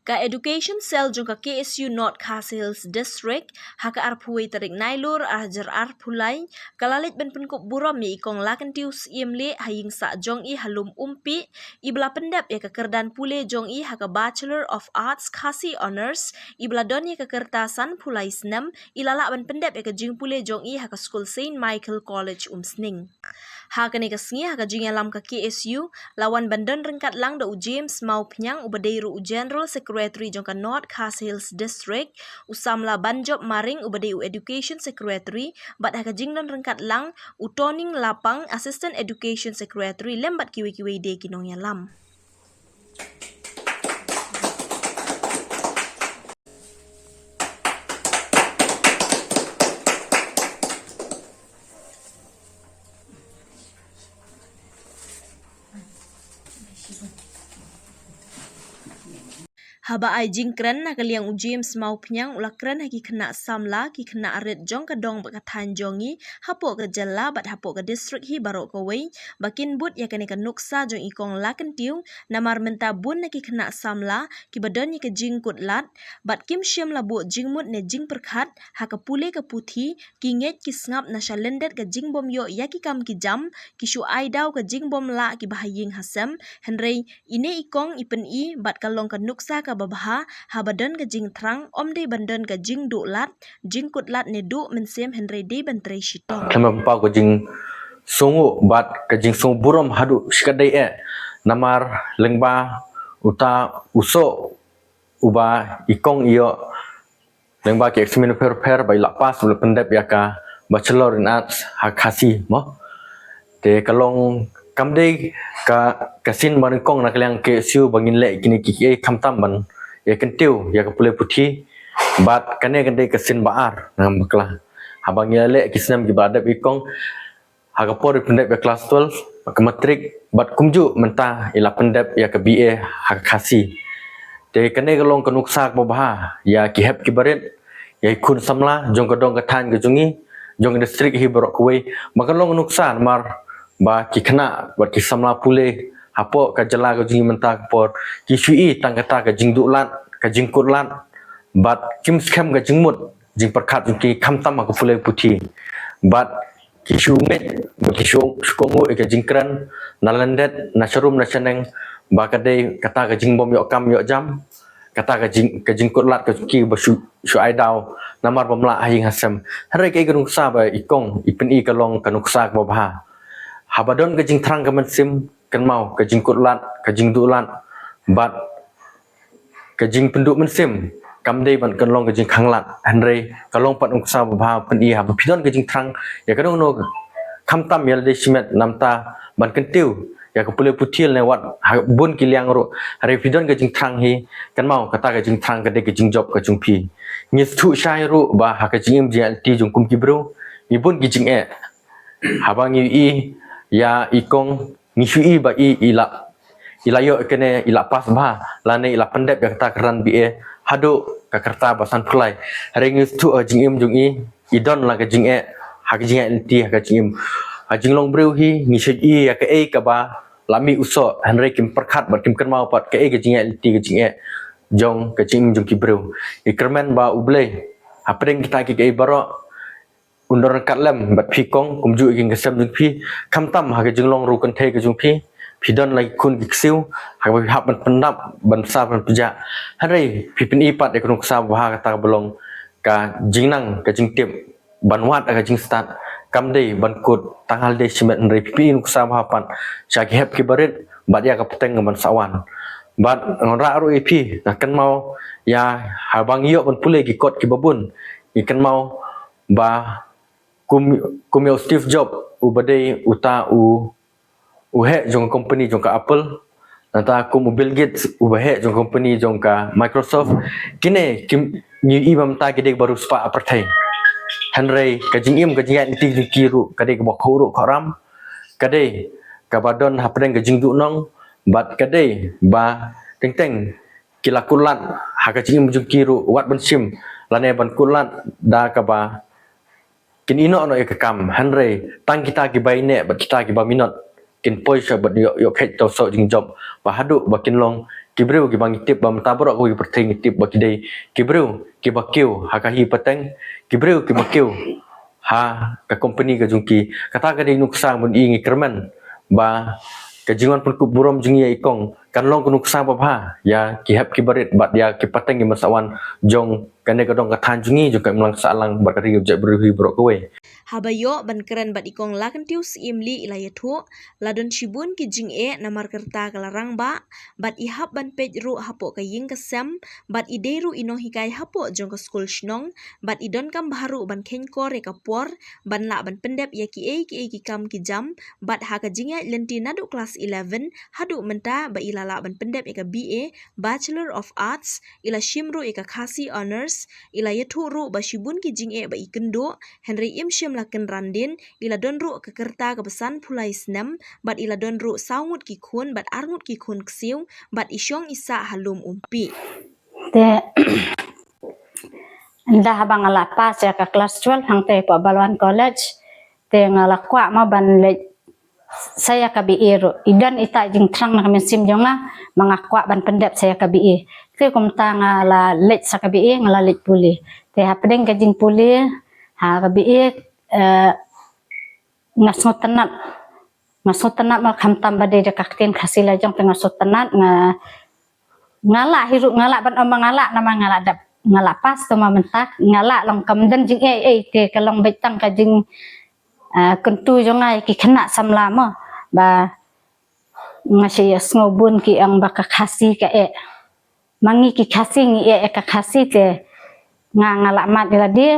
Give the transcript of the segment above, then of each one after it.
Ka Education Cell jong ka KSU North Khasi Hills District haka arpuai tarik nailur ajar arpulai kalalit ben penkop buram mi ikong lakan tius iemle haying sa jong i halum umpi ibla pendap ya kekerdan pule jong i haka Bachelor of Arts Khasi Honors ibla don ya kekertasan pulai senam ilala ben pendap ya kejing pule jong i haka School Saint Michael College Umsning. Haka ni kasngi haka jing alam ka KSU lawan bandan rengkat lang da u James mau penyang ubadeiru u General Secretary jong ka North Khasi Hills District usamla banjob maring ubadei u Education Secretary bat haka jing dan rengkat lang u Toning Lapang Assistant Education Secretary lembat kiwi-kiwi de kinong yalam. Haba ai jingkren na kaliang u James mau penyang ulakren haki kena samla ki kena arit jong ka dong bakatan jongi hapo ke jala bat hapo ke district hi barok ke wei bakin but ya kene ka nuksa jong ikong laken tiu namar menta bun na ki kena samla ki badan ni ke jingkut lat bat kim syam la bu jingmut ne jing perkhat haka pule ke puthi ki nget ki snap na shalendet ke jing bom yo ya ki kam ki jam ki shu ai daw ke jing bom la ki bahaying hasam henrei ine ikong ipen i bat kalong ka nuksa ka babaha habadan ke jing trang omde bandan ke jing lat jing kutlat ne du mensem henry de bantre shitong kama pa ko jing sungu bat ke jing sung buram hadu shikadai namar lengba uta uso uba ikong iyo lengba ke examiner per bai lapas ul pendap ya ka Bachelor in Arts hakasi mo te kalong kamde ka kasin barengkong nak yang ke siu bangin le kini ki kamtam ban ya kentiu ya ke pule puthi bat kane kande kasin baar ngam bakla habang ya le kisnam ki badap ikong haga por pendap ya kelas 12 ke matrik bat kumju mentah ila pendap ya ke BA hakasi te kane kalong kenuksak babah ya ki hep ki baret ya ikun samla jong kedong ketan ke jungi jong district hi barok kuwe makalong nuksan mar ba ki kena buat ki samla pule hapo ka jala ka jing mentah por ki shui tang kata ka jing dulat ka jing kurlat bat kim skam ka jing mut jing perkhat ki kamtam ka pule puthi bat ki shu met ki shu kongo ka jing kran nalandet na sharum na chaneng ba ka dei kata ka jing bom yo kam yo jam kata ka jing kurlat ka ki ba shu ai daw namar bamla ahing hasam hare ke gunuksa ba ikong ipen i kalong kanuksa ba ba habadon ke jing trang ke mensim kan mau ke jing kutlat ke jing dulat bat ke jing penduk mensim kamdei ban kan long ke jing khanglat henry kalong pat ungsa ba pen i ha pidon ke jing trang ya kadong no kamtam ya de simet namta ban kentiu ya ke pule putil lewat bun kiliang ro hari pidon ke jing trang hi kan mau kata ke jing trang ke de ke jing job ke jung pi ngis thu shai ro ba ha ke jing ti jung kum ki bro ni bun ki jing habang i ya ikong ngisui ba ila yo kene ila pas ba lane ila pendep ya kata keran bi hadu ka kerta basan pulai ringis tu jing jung i idon la ka jing ha ka jing ti ha ka jing jing long breu hi ngisui ya ka ka ba lami uso henry kim perkhat ba kim kan mau pat ka ka jing ti ka jing jong ka jing jung ki breu ikermen ba uble apreng kita ki baro undor katlem bat phikong kumju iging kesem jung phi kamtam ha ke jinglong ru kan the ke jung phi phidon lai kun giksiu ha ba hap ban pendap ban sa ban puja hare phi pen ipat e kunuk sa ba kata belong ka jingnang ka jingtip ban wat ka jing start kamdei ban kut tangal de simet nre phi nuk sa ba pan cha ki hep ki barit bat ya ka peteng ban sawan bat ngora ru phi kan mau ya habang yo ban pule ki kot ki babun ikan mau ba kumyo Steve Jobs ubade uta he jong company jong ka Apple nata kum Bill Gates ubahe jong company jong ka Microsoft kine kim ni ibam ta gede baru spa apartai henry ka jingim ka jingat ti kiru kade ka bakhuru kharam kade ka badon hapren ka jingdu nong bat kade ba teng teng kilakulat ha ka jingim jong kiru wat ban sim lane ban kulat da ka ba kin ino no ekam henry tang kita ki baine bat kita ki ba minot kin poisa bat yo khet to so jing job ba hadu ba kin long kibreu ki bang itip bam tabrok ko ki perting itip ba kidai kibreu ki bakiu hakahi pateng kibreu ki bakiu ha ka company ka jungki kata ka dei nuksang mun ingi kerman ba ka jingon pun ku burom jingi ikong kan long ku nuksang ba ha ya ki hap ki barit bat ya ki pateng ki masawan jong kane ka dong ka than jingi jong ka melang salang ba ka ri jak berhi brok kowe Habayo ban keren bat ikong lakan tius imli ila yathu ladon shibun ki jing namar kerta kalarang ba bat ihap ban pej ru hapo ka ying kesem bat ideru inong hikai hapo jong ka skul shnong bat idon kam baharu ban kengkor ka por ban la ban pendep ya ki kam ki jam bat ha ka jinga lenti nadu kelas 11 hadu menta ba ilala ban pendep ka BA Bachelor of Arts ila shimru ka khasi honors ila yathu ru ba shibun ki jing ba ikendo Henry Imshim laken randin ila donru ke kerta kebesan pulai senam bat ila donru saungut ki kun bat arngut ki kun ksiu bat isyong isa halum umpi te ndah bang ala pas ya ka kelas 12 hang te pa Balwan College te ngala kwa ma ban le saya ka biiru idan ita jing trang na kami sim jonga mangakwa ban pendep saya ka bii te kum ta ngala le sa ka bii ngala le puli te ha pedeng ka jing puli ha ka bii ngasut tenat mal kham tam bade de kaktin khasila jong tengah sut tenat ngala hiru ngala ban ngala nama ngala dap ngala pas tama mentak ngala long kam dan jing te kalong betang ka jing kentu jongai ki kena samla mo ba ngasih ngobun ki ang baka khasi ka mangi ki khasi ngi ka khasi te ngala mat ila dia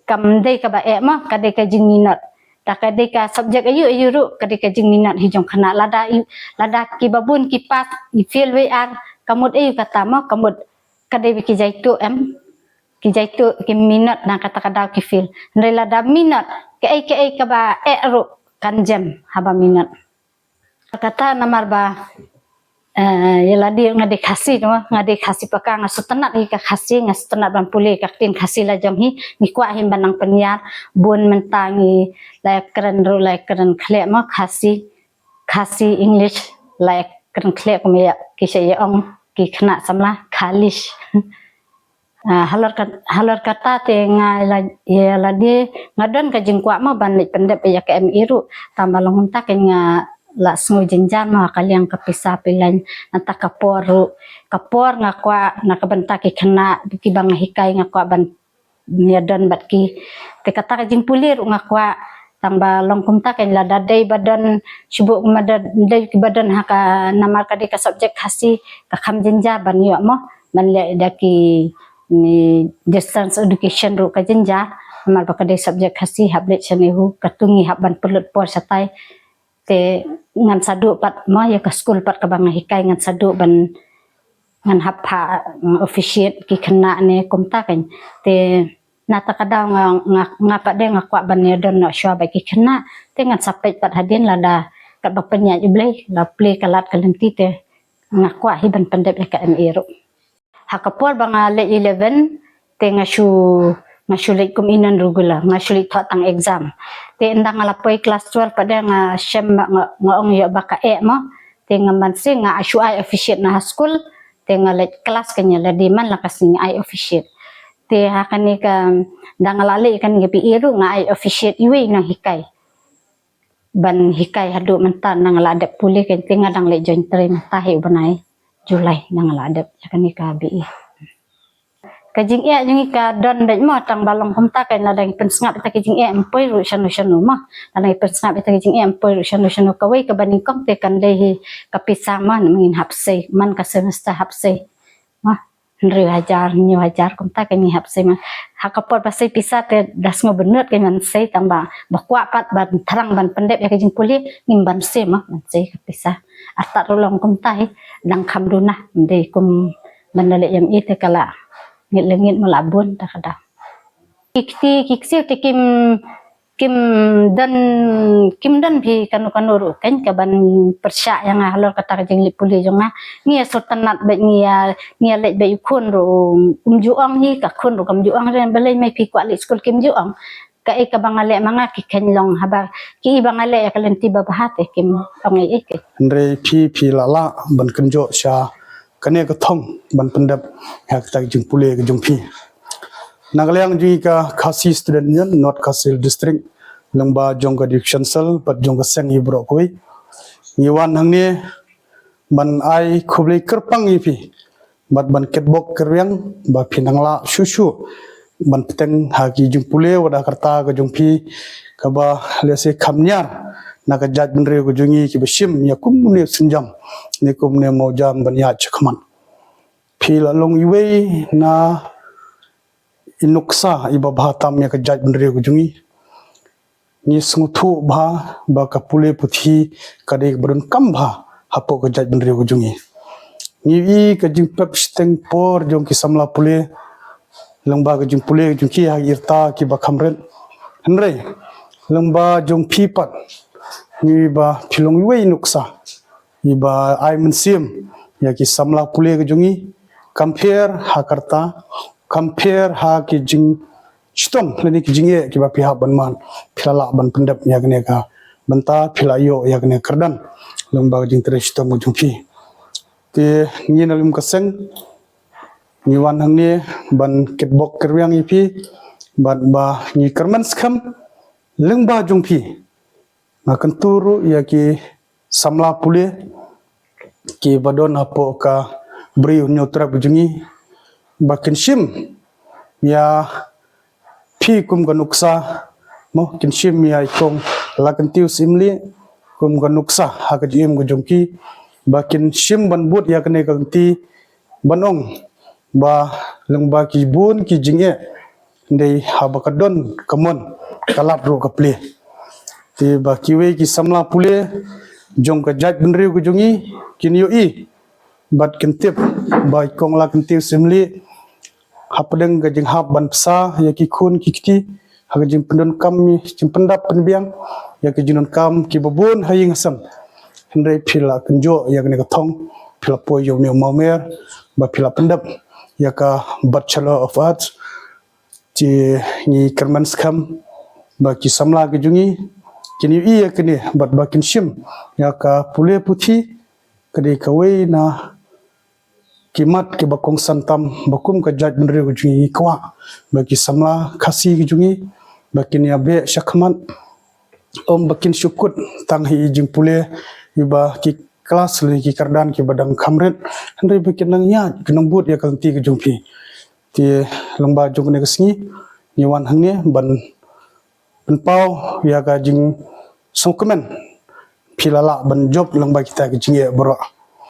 kam dei ka ba ma ka dei ka jing minat ta ka dei ka subjek ayu ru ka dei ka jing minat hi jong khana lada ki babun ki pas i feel we ar kamut ayu kata ma kamut ka dei ki jaitu ki jaitu ki minat na kata kadau ki feel ndai lada minat ke ka ba ru kan jam haba minat kata namar ba yala dia ngade khasi no ngade khasi paka ngasutenat hi ka khasi ngasutenat ban puli ka tin khasi la jam hi ni kwa him banang penyar bun mentangi like keren ru like keren khle ma khasi English like keren khle ko me ki se ong ki khna samla khalish halor kata te ngai la dia ngadon ka jingkwa ma ban le pendep ya ka em iru tambalong ta ke nga la sngo jenjan ma kaliang kapisa pilan anta kapor ngakwa nakabanta ki khana ki bang hikai ngakwa ban nyadon bat ki te kata ka jing pulir ngakwa tamba longkum ta ken la dadai badan sibuk madan dai ki badan haka namar ka ka subjek khasi ka kham jenja ban yo mo man le daki ni distance education ru ka jenja namar ka dai subjek khasi hablet chanehu katungi haban pulut por satai te ngan sadu pat ma ya ka school pat ka bang hikai ngan sadu ban ngan hapha officiate ki khana ne komta kan te nata kadang ngapa de ngakwa ban ne don no shwa ba ki khana te ngan sapet pat hadin lada ka ba penya juble la play kalat kalenti te ngakwa hi ban pendep ka ero hakapor bang le 11 te ngasulit kum inan rugula ngasulit tang exam te endang alapoi kelas 12 pada shem ngong yo baka mo te ngamansi nga asu ai officiate na school te ngalet kelas kanya la di man la kasing ai officiate te hakani ka dangalali kan ngi iru nga ai officiate iwi nang hikai ban hikai hadu mentan nang ladap puli kan te ngadang le join train tahi banai Julai nang ladap hakani ka bi kajing yung ka don dai mo tang balong kumta kay ladang pensngap ita kajing empoy ru shanu mo ladang pensngap ita kajing empoy ru shanu kawai ka baning kong te kan dai kapisa man mangin hapsay man ka semester hapsay ma nri hajar nyu hajar kumta kay ni hapsay man hakapor pasay pisa te das ngo bener kay man say tamba bakwa pat ban terang ban pendep ya kajing puli ngimban se ma man say kapisa atat rolong kumta dang kamduna ndai kum bandale yang ite kala ngit melabun tak ada. Kiksi te kim dan bi kanu ru kan kaban persya yang halor kata jeng lipuli jonga ngia sultanat be ngia le be kun ru umjuang hi ka kun ru kam juang ren balai mai pi kwa li school kim juang kai ka bangale manga ki kenlong haba ki bangale ya kalen tiba bahate kim ongi ik Andre pi lala ban kenjo sha kane ka thong ban pendap hak tak jing pule ke jong pi nagaliang ji ka khasi student yan not khasil district lengba jong ka division sel pat jong ka seng ibro koi yiwan hangni ban ai khublei kerpang ipi bat ban ketbok keryang ba pinangla shushu ban peteng hagi jung pule wada karta ka jung pi ka ba lese khamnyar na ka jaj benre ko jungi ki beshim ya kum ne sinjam ne kum ne mojam ban ya chakman pi la long iwe na inuksa iba bhatam ya ka jaj benre ko jungi ni snguthu ba ka pule puthi ka de brun kam bha hapo ka jaj benre ko jungi ni i ka jing pep steng por jong ki samla pule lengba ka jing pule jong ki ha irta ki ba khamren henre lengba jong pi pat ni ba philong wei nuksa iba ai mensim ya ki samla pule ka jungi compare hakarta compare ha ki jing chitong leni ki jinge ki ba pihak ban man philala ban pendap ya kene ka banta philayo ya kene kardan lengba jing tere chitong mo jung pi te ni nalim kaseng ni wan hang ni ban ketbok keryang ipi ban ba ni kerman skam lengba jung pi makan turu ya ki samla pule ki badon apo ka bri nyotra bujungi bakin shim ya pi kum ganuksa mo kin shim ya ikong lakan tiu simli kum ganuksa ha ka jim gujungki bakin shim ban but ya kene kanti banong ba lengba ki bun ki jinge ndei habakadon kamon kalat ro kaple ti ba kiwe ki samla pule jong ka jaj benri ku jungi kin yo i bat kentip ba kong la kentip simli hapadeng ga jing hab ban psa ya ki khun ki kiti ha ga jing pendon kam mi jing pendap penbiang ya ki jinon kam ki babun haying asam hendrai phila kenjo ya kene ka thong phila po yo ne momer ba phila pendap ya ka bachelor of arts ti ni kerman skam ba ki samla ke jungi kini iya kini bat bakin shim ya ka pule puthi kade kawai na kimat ke bakong santam bakum ka jaj benre ku jungi kwa baki samla khasi ke jungi bakin ya be shakman om bakin syukut tang hi jing pule iba ki kelas le ki kardan ki badang khamret andre bakin nang ya kenang but ya kanti ke jungpi ti lomba jung ne kesni ni wan hang ne ban penpau ya ka jing songkemen pilala ban job lomba kita ke jinge bro